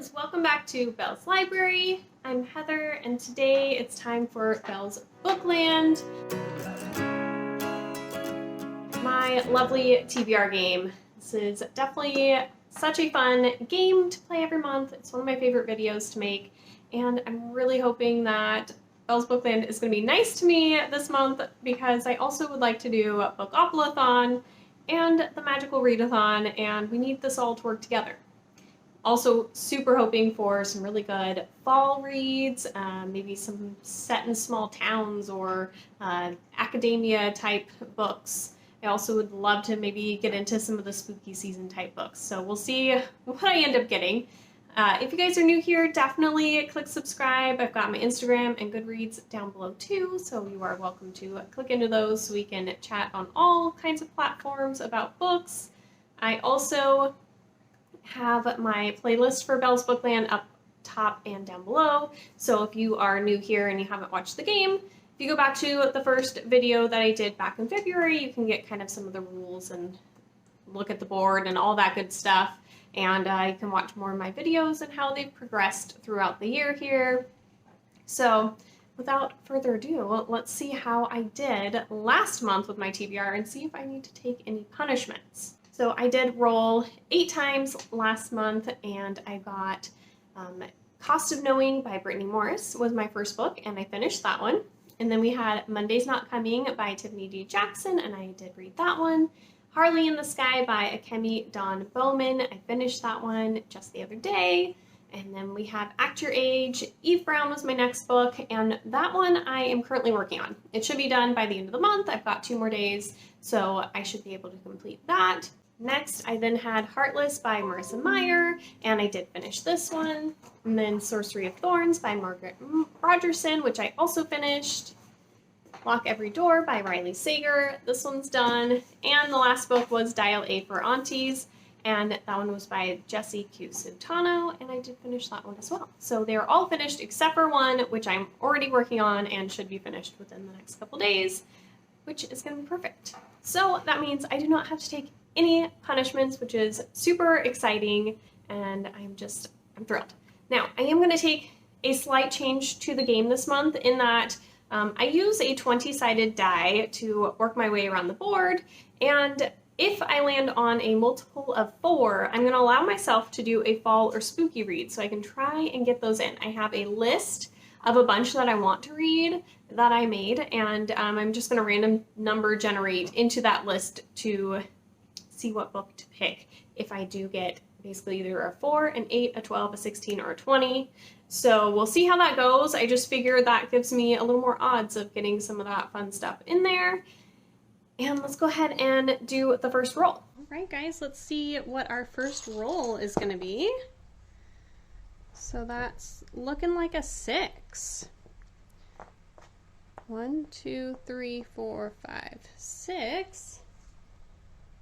friends, welcome back to Belle's Library. I'm Heather, and today it's time for Belle's Bookland, my lovely TBR game. This is definitely such a fun game to play every month. It's one of my favorite videos to make, and I'm really hoping that Belle's Bookland is going to be nice to me this month because I also would like to do a Bookoplathon and the Magical Readathon, and we need this all to work together. Also super hoping for some really good fall reads, maybe some set in small towns or academia type books. I also would love to maybe get into some of the spooky season type books. So we'll see what I end up getting. If you guys are new here, definitely click subscribe. I've got my Instagram and Goodreads down below too, so you are welcome to click into those so we can chat on all kinds of platforms about books. I also have my playlist for Belle's Bookland up top and down below. So if you are new here and you haven't watched the game, if you go back to the first video that I did back in February, you can get kind of some of the rules and look at the board and all that good stuff. And you can watch more of my videos and how they've progressed throughout the year here. So without further ado, let's see how I did last month with my TBR and see if I need to take any punishments. So I did roll 8 times last month, and I got Cost of Knowing by Brittany Morris was my first book, and I finished that one. And then we had Monday's Not Coming by Tiffany D. Jackson, and I did read that one. Harley in the Sky by Akemi Dawn Bowman. I finished that one just the other day. And then we have Act Your Age. Eve Brown was my next book, and that one I am currently working on. It should be done by the end of the month. I've got 2 more days, so I should be able to complete that. Next, I then had Heartless by Marissa Meyer, and I did finish this one. And then Sorcery of Thorns by Margaret Rogerson, which I also finished. Lock Every Door by Riley Sager. This one's done. And the last book was Dial A for Aunties, and that one was by Jessie Q. Sutano, and I did finish that one as well. So they're all finished except for one, which I'm already working on and should be finished within the next couple days, which is going to be perfect. So that means I do not have to take any punishments, which is super exciting, and I'm thrilled. Now, I am going to take a slight change to the game this month in that I use a 20-sided die to work my way around the board, and if I land on a multiple of 4, I'm going to allow myself to do a fall or spooky read so I can try and get those in. I have a list of a bunch that I want to read that I made, and I'm just going to random number generate into that list to see what book to pick if I do get basically either a 4, an 8, a 12, a 16, or a 20. So we'll see how that goes. I just figure that gives me a little more odds of getting some of that fun stuff in there. And let's go ahead and do the first roll. All right, guys, let's see what our first roll is going to be. So that's looking like a 6. 1, 2, 3, 4, 5, 6.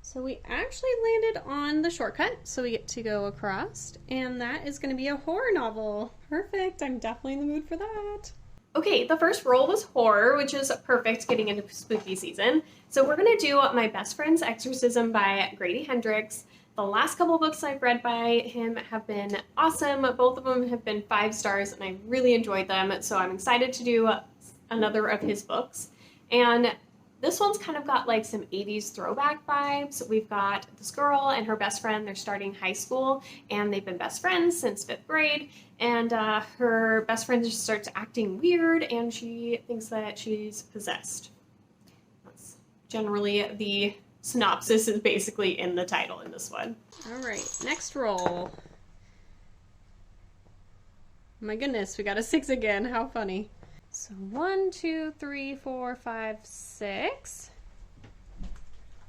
So we actually landed on the shortcut, so we get to go across, and that is going to be a horror novel. Perfect, I'm definitely in the mood for that. Okay, the first roll was horror, which is perfect getting into spooky season. So we're going to do My Best Friend's Exorcism by Grady Hendricks. The last couple books I've read by him have been awesome. Both of them have been 5 stars, and I really enjoyed them, so I'm excited to do another of his books. And this one's kind of got like some 80s throwback vibes. We've got this girl and her best friend. They're starting high school, and they've been best friends since 5th grade. And her best friend just starts acting weird, and she thinks that she's possessed. That's generally the synopsis is basically in the title in this one. All right, next roll. My goodness, we got a 6 again. How funny. So 1, 2, 3, 4, 5, 6.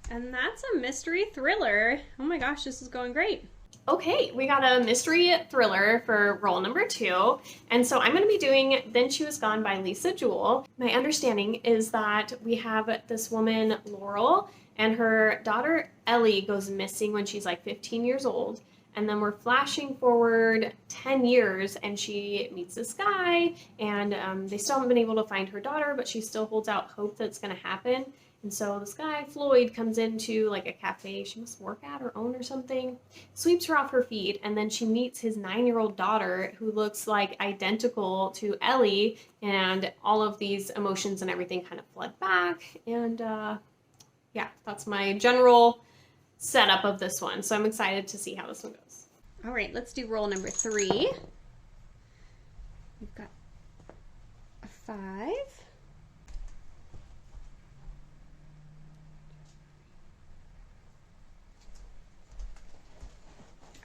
And that's a mystery thriller. Oh my gosh, this is going great. Okay, we got a mystery thriller for roll number 2. And so I'm going to be doing Then She Was Gone by Lisa Jewell. My understanding is that we have this woman, Laurel, and her daughter, Ellie, goes missing when she's like 15 years old. And then we're flashing forward 10 years, and she meets this guy, and they still haven't been able to find her daughter, but she still holds out hope that it's going to happen. And so this guy, Floyd, comes into like a cafe she must work at or own or something, sweeps her off her feet, and then she meets his 9-year-old daughter who looks like identical to Ellie, and all of these emotions and everything kind of flood back. And yeah, that's my general setup of this one. So I'm excited to see how this one goes. All right, let's do roll number 3. We've got a 5.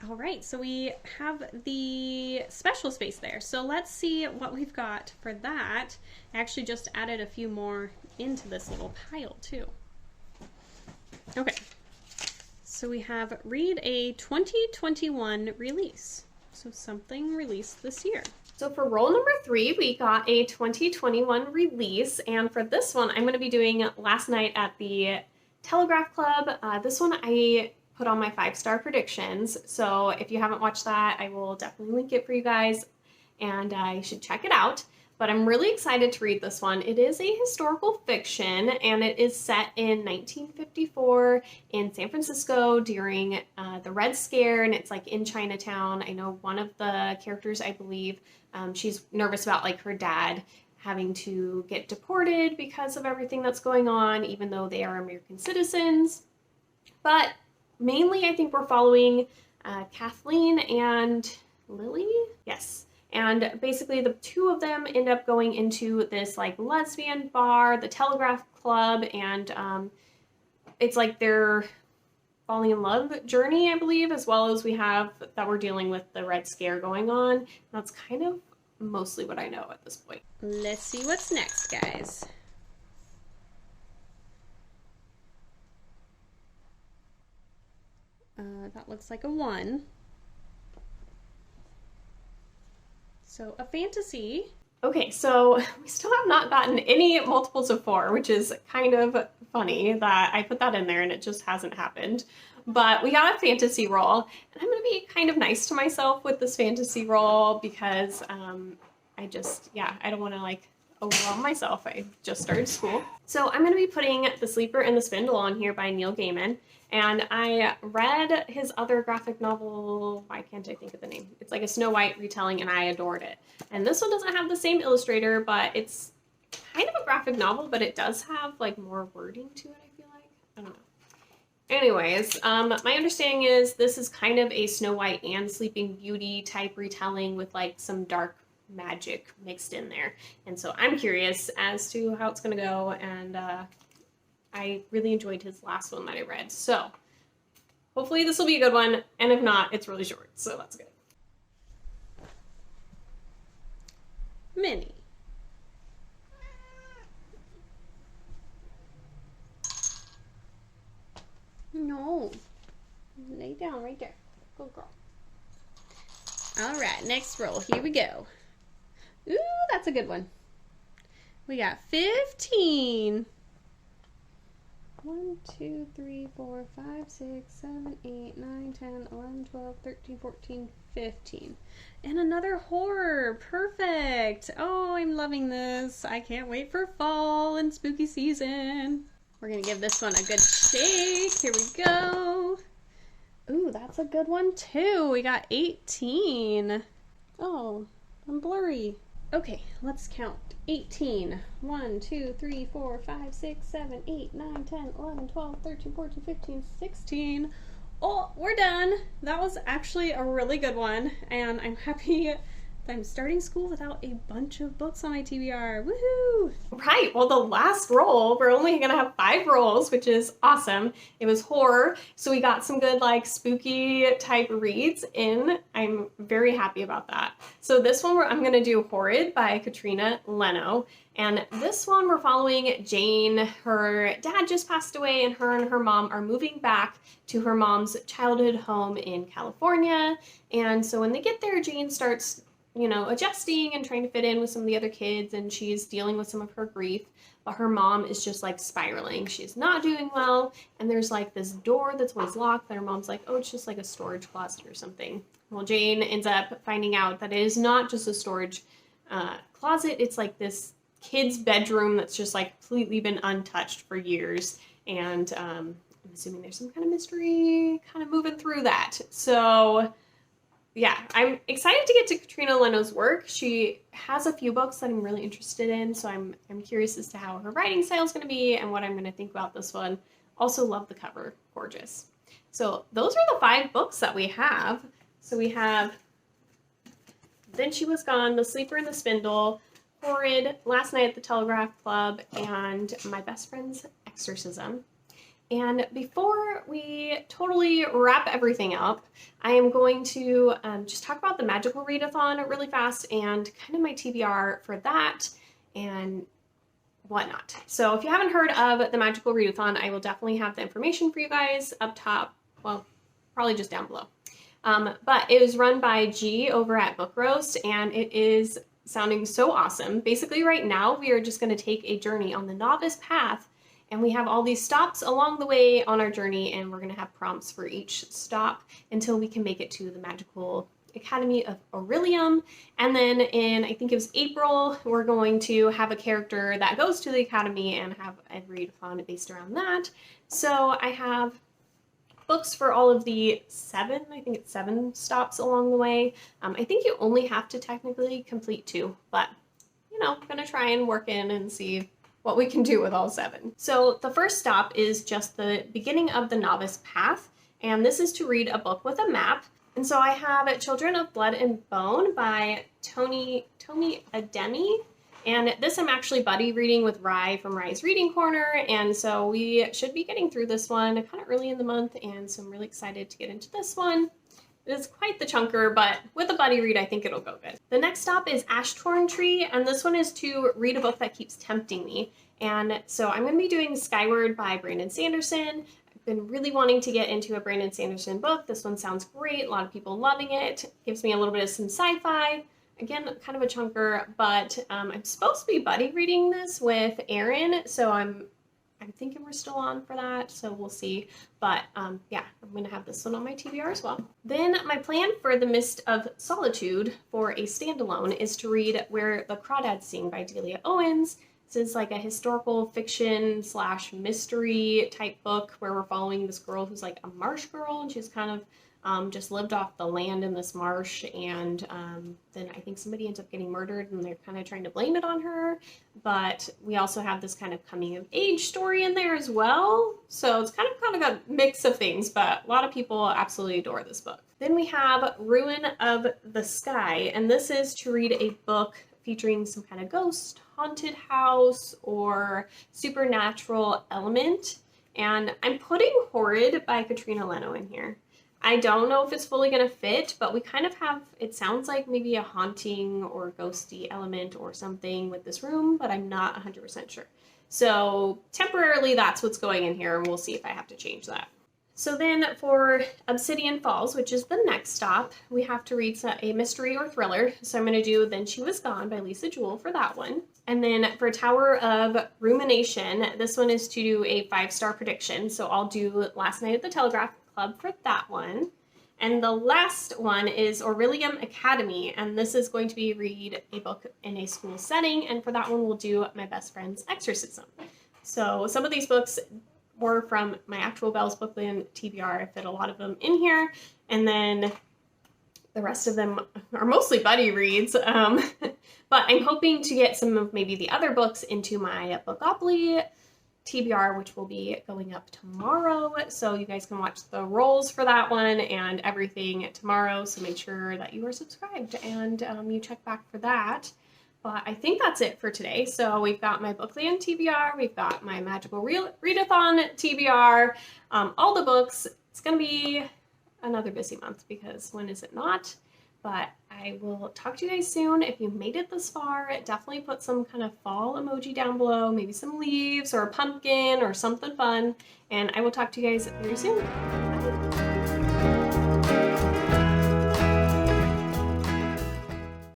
All right, so we have the special space there. So let's see what we've got for that. I actually just added a few more into this little pile too. Okay, so we have read a 2021 release. So something released this year. So for roll number 3, we got a 2021 release. And for this one, I'm going to be doing Last Night at the Telegraph Club. This one I put on my 5-star predictions. So if you haven't watched that, I will definitely link it for you guys, and you should check it out. But I'm really excited to read this one. It is a historical fiction, and it is set in 1954 in San Francisco during the Red Scare, and it's like in Chinatown. I know one of the characters, I believe, she's nervous about like her dad having to get deported because of everything that's going on, even though they are American citizens. But mainly, I think we're following Kathleen and Lily. Yes. And basically the two of them end up going into this like lesbian bar, the Telegraph Club, and it's like their falling in love journey, I believe, as well as we have that we're dealing with the Red Scare going on. That's kind of mostly what I know at this point. Let's see what's next, guys. That looks like a 1. So a fantasy. Okay, so we still have not gotten any multiples of 4, which is kind of funny that I put that in there and it just hasn't happened. But we got a fantasy roll, and I'm going to be kind of nice to myself with this fantasy roll because I don't want to like overwhelm myself. I just started school. So I'm going to be putting The Sleeper and the Spindle on here by Neil Gaiman. And I read his other graphic novel, why can't I think of the name? It's like a Snow White retelling, and I adored it. And this one doesn't have the same illustrator, but it's kind of a graphic novel, but it does have like more wording to it, I feel like. I don't know. Anyways, my understanding is this is kind of a Snow White and Sleeping Beauty type retelling with like some dark magic mixed in there. And so I'm curious as to how it's going to go, and I really enjoyed his last one that I read. So hopefully this will be a good one, and if not, it's really short, so that's good. Mini. No. Lay down right there. Good girl. All right, next roll. Here we go. Ooh, that's a good one. We got 15. 1, 2, 3, 4, 5, 6, 7, 8, 9, 10, 11, 12, 13, 14, 15. And another horror. Perfect. Oh, I'm loving this. I can't wait for fall and spooky season. We're going to give this one a good shake. Here we go. Ooh, that's a good one too. We got 18. Oh, I'm blurry. Okay, let's count. 18. 1, 2, 3, 4, 5, 6, 7, 8, 9, 10, 11, 12, 13, 14, 15, 16. Oh, we're done. That was actually a really good one, and I'm happy that I'm starting school without a bunch of books on my TBR. Woohoo! Right, well, the last roll, we're only gonna have 5 rolls, which is awesome. It was horror, so we got some good like spooky type reads in. I'm very happy about that. So this one I'm gonna do Horrid by Katrina Leno. And this one we're following Jane. Her dad just passed away, and her mom are moving back to her mom's childhood home in California. And so when they get there, Jane starts, you know, adjusting and trying to fit in with some of the other kids, and she's dealing with some of her grief, but her mom is just like spiraling. She's not doing well, and there's like this door that's always locked that her mom's like, oh, it's just like a storage closet or something. Well, Jane ends up finding out that it is not just a storage closet. It's like this kid's bedroom that's just like completely been untouched for years. And I'm assuming there's some kind of mystery kind of moving through that. So yeah, I'm excited to get to Katrina Leno's work. She has a few books that I'm really interested in, so I'm curious as to how her writing style is going to be and what I'm going to think about this one. Also love the cover, gorgeous. So those are the 5 books that we have. So we have Then She Was Gone, The Sleeper and the Spindle, Horrid, Last Night at the Telegraph Club, and My Best Friend's Exorcism. And before we totally wrap everything up, I am going to just talk about the Magical Readathon really fast and kind of my TBR for that and whatnot. So if you haven't heard of the Magical Readathon, I will definitely have the information for you guys up top. Well, probably just down below. But it was run by G over at Book Roast, and it is sounding so awesome. Basically right now we are just going to take a journey on the novice path, and we have all these stops along the way on our journey, and we're going to have prompts for each stop until we can make it to the Magical Academy of Orillium. And then in, I think it was April, we're going to have a character that goes to the academy and have a readathon based around that. So I have books for all of the 7, I think it's 7 stops along the way. I think you only have to technically complete 2, but you know, I'm gonna try and work in and see what we can do with all 7. So the first stop is just the beginning of the novice path, and this is to read a book with a map. And so I have Children of Blood and Bone by Tomi Ademi. And this I'm actually buddy reading with Rye from Rye's Reading Corner, and so we should be getting through this one kind of early in the month, and so I'm really excited to get into this one. It is quite the chunker, but with a buddy read, I think it'll go good. The next stop is Ashtorn Tree, and this one is to read a book that keeps tempting me. And so I'm going to be doing Skyward by Brandon Sanderson. I've been really wanting to get into a Brandon Sanderson book. This one sounds great, a lot of people loving it. Gives me a little bit of some sci-fi. Again, kind of a chunker, but I'm supposed to be buddy reading this with Erin, so I'm thinking we're still on for that, so we'll see. But yeah, I'm going to have this one on my TBR as well. Then my plan for The Mist of Solitude for a standalone is to read Where the Crawdads Sing by Delia Owens. This is like a historical fiction / mystery type book where we're following this girl who's like a marsh girl, and she's kind of just lived off the land in this marsh, and then I think somebody ends up getting murdered and they're kind of trying to blame it on her. But we also have this kind of coming of age story in there as well, so it's kind of a mix of things, but a lot of people absolutely adore this book. Then we have Ruin of the Sky, and this is to read a book featuring some kind of ghost, haunted house, or supernatural element. And I'm putting Horrid by Katrina Leno in here. I don't know if it's fully going to fit, but we kind of have, it sounds like maybe a haunting or ghosty element or something with this room, but I'm not 100% sure. So temporarily that's what's going in here, and we'll see if I have to change that. So then for Obsidian Falls, which is the next stop, we have to read a mystery or thriller. So I'm going to do Then She Was Gone by Lisa Jewell for that one. And then for Tower of Rumination, this one is to do a 5-star prediction. So I'll do Last Night at the Telegraph Club for that one. And the last one is Orillium Academy, and this is going to be read a book in a school setting, and for that one we'll do My Best Friend's Exorcism. So some of these books were from my actual Belle's Bookland TBR. I fit a lot of them in here, and then the rest of them are mostly buddy reads. But I'm hoping to get some of maybe the other books into my Bookoplathon TBR, which will be going up tomorrow. So you guys can watch the rolls for that one and everything tomorrow. So make sure that you are subscribed and you check back for that. But I think that's it for today. So we've got my Bookland TBR, we've got my Magical Readathon TBR, all the books. It's going to be another busy month because when is it not? But I will talk to you guys soon. If you made it this far, definitely put some kind of fall emoji down below, maybe some leaves or a pumpkin or something fun. And I will talk to you guys very soon. Bye.